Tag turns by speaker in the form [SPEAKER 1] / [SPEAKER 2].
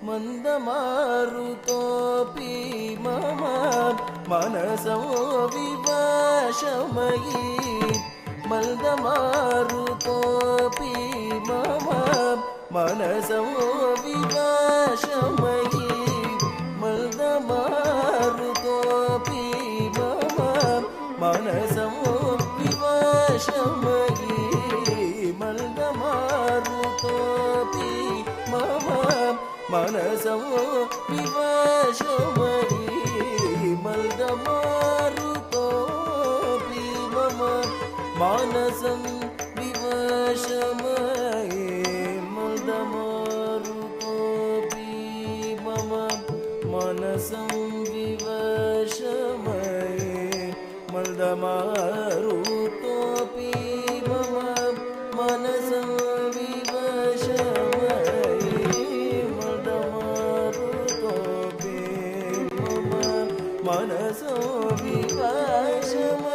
[SPEAKER 1] मन्दमारुतोऽपि मम मनसो विवशमयि मन्दमारुतोऽपि मम मनसो विवशमयि मन्दमारुतोऽपि मम मनसो विवशमयि मन्दमारुतोऽपि मम मनसो विवशमयि मन्दमारुतोऽपि मम मनसं विवशमयि मन्दमारुतोऽपि मम मनसं विवशमयि मन्दमारुतोऽपि मम मनसं मनसो विवशमयि